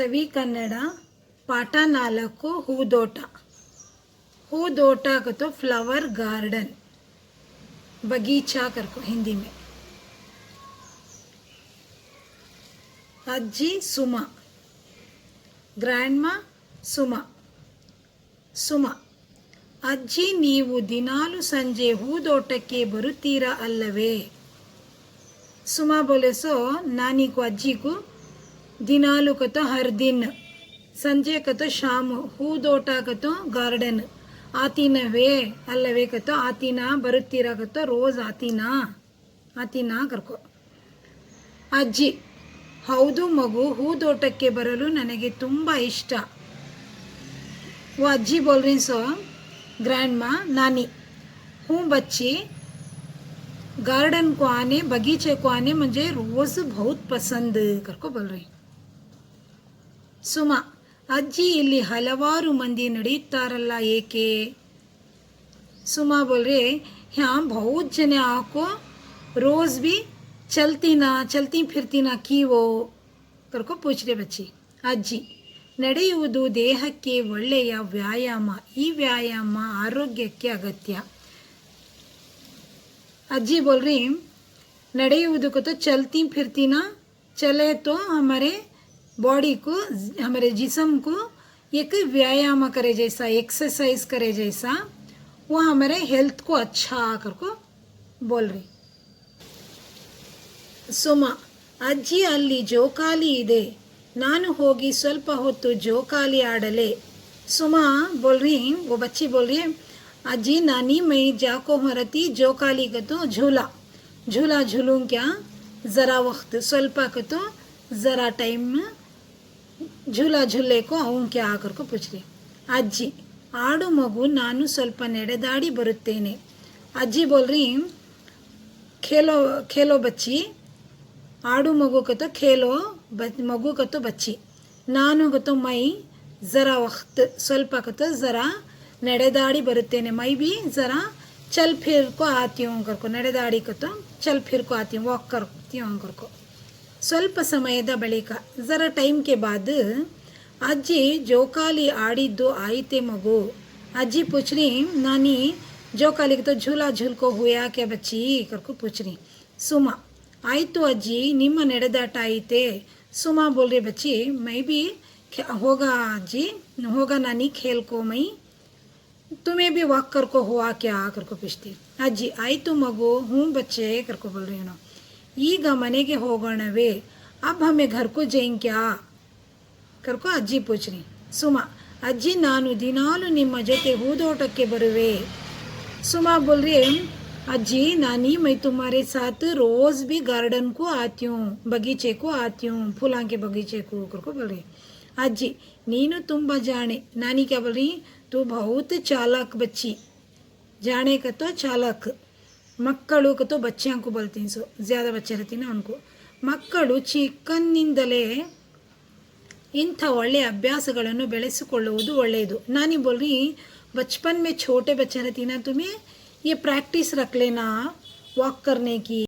ಸವಿ ಕನ್ನಡ ಪಾಠ 4 ಹೂದೋಟ. हूदोट को तो फ्लावर गार्डन बगीचा करको हिंदी में. अज्जी सुमा ग्रैंडमा सुमा. सुमा अज्जी नीवु दिनालु संजे हूदोटक्के बरुत्तीरा अल्लवे. सुमा बोले सो नानी को अज्जी को दिनालु को तो हर दिन, संजे को तो शाम, हूदोट को तो गार्डन आतीनवे अल्लवे को तो आतीना बरुत्तीरा को तो रोज आतीना आतीना करको. अज्जी हौदु मगु हूदोटक्के बरलु ननगे तुम्बा इष्ट. वो अज्जी बोल रही सो ग्रैंड माँ नानी. हूँ बच्ची गार्डन को आने, बगीचे को आने मुझे रोज बहुत पसंद करको बोल रही. सुमा अज्जी इल्ली हलवारू मंदी नडीतारल्ल ಏಕೆ. सुमा बोल रहे यहाँ बहुत जने आको रोज भी चलती फिरती ना की वो करको पूछ रहे बच्ची. अज्जी ನಡೆಯುವುದು ದೇಹಕ್ಕೆ ಒಳ್ಳೆಯ ವ್ಯಾಯಾಮ. ಈ ವ್ಯಾಯಾಮ ಆರೋಗ್ಯಕ್ಕೆ ಅಗತ್ಯ. अज्जी बोल रही ನಡೆಯುವುದು को तो चलती फिरती ना, चले तो हमारे बॉडी को, हमारे जिस्म को एक व्यायाम करे जैसा, एक्सरसाइज करे जैसा, वो हमारे हेल्थ को अच्छा करको बोल रही. सुमा अज्जी ಅಲ್ಲಿ ಜೋಕಾಲಿ ಇದೆ, ನಾನು ಹೋಗಿ ಸ್ವಲ್ಪ ಹೊತ್ತು ಜೋಕಾಲಿ ಆಡಲೆ. सुमा बोल रही, वो बच्ची बोल रही है अज्जी नानी मैं जाको मरती जोकाली का तो झूला झूला झूलूं क्या, ज़रा वक्त ಸ್ವಲ್ಪ का तो ज़रा टाइम झूला झूले को आऊँ क्या आकर को पूछ रही. अज्जी आडू मगु नानु ಸ್ವಲ್ಪ ನಡೆದಾಡಿ ಬರುತ್ತೇನೆ. अज्जी बोल रही खेलो खेलो बच्ची. आडू मगु का तो खेलो, मगु का तो बच्ची. नानु का तो मैं ज़रा वक्त ಸ್ವಲ್ಪ का तो ज़रा ನಡೆದಾಡಿ ಬರುತ್ತೇನೆ. मैं भी ज़रा चल फिर को आती हूँ करको. ನಡೆದಾಡಿ को तो चल फिर को आती हूँ, वॉक करती हूँ करको. ಸ್ವಲ್ಪ ಸಮಯದ ಬಳಿಕ ज़रा टाइम के बाद अज्जी ಜೋಕಾಲಿ ಆಡಿದ್ದು ಆಯಿತೆ ಮಗು. अज्जी पूछ रही नानी ಜೋಕಾಲಿ तो झूला झूल को हुआ क्या बच्ची करको पूछ रही. सुमा आಯಿತು अज्जी ನಿಮ್ಮ ನಡೆದಾಟ आईते. सुमा बोल रही बच्ची मैं भी होगा अज्जी, होगा नानी खेल को, मैं तुम्हें भी वॉक करको हुआ क्या करको पूछती. अज्जी आಯಿತು मगु, हूँ बच्चे करको बोल रही हूँ. ಈಗ ಮನೆಗೆ ಹೋಗೋಣವೇ, अब हमें घर को जाएं क्या करको अज्जी पूछ रही. सुमा अज्जी ನಾನು ದಿನಾಲು ನಿಮ್ಮ ಜೊತೆ ಹೂದೋಟಕ್ಕೆ ಬರುವೆ. सुमा बोल रही अज्जी नानी मैं तुम्हारे साथ रोज भी गार्डन को आती हूँ, बगीचे को आती हूँ, फूलों के बगीचे को करको बोल रही. अज्जी नीनु तुम्बा जाने. नानी क्या बोल रही, तू बहुत चालाक बच्ची. जाने का तो चालाक. ಮಕ್ಕಳು ಕतो बच्चों को बोलती हैं, सो ज़्यादा बच्चे रहती ना उनको. ಮಕ್ಕಳು ಚಿಕ್ಕಂದಿನಿಂದಲೇ ಇಂಥ ಒಳ್ಳೆಯ ಅಭ್ಯಾಸಗಳನ್ನು ಬೆಳೆಸಿಕೊಳ್ಳುವುದು ಒಳ್ಳೆಯದು. नानी बोल रही बचपन में छोटे बच्चे रहती ना, तुम्हें ये प्रैक्टिस रख लेना वॉक करने की.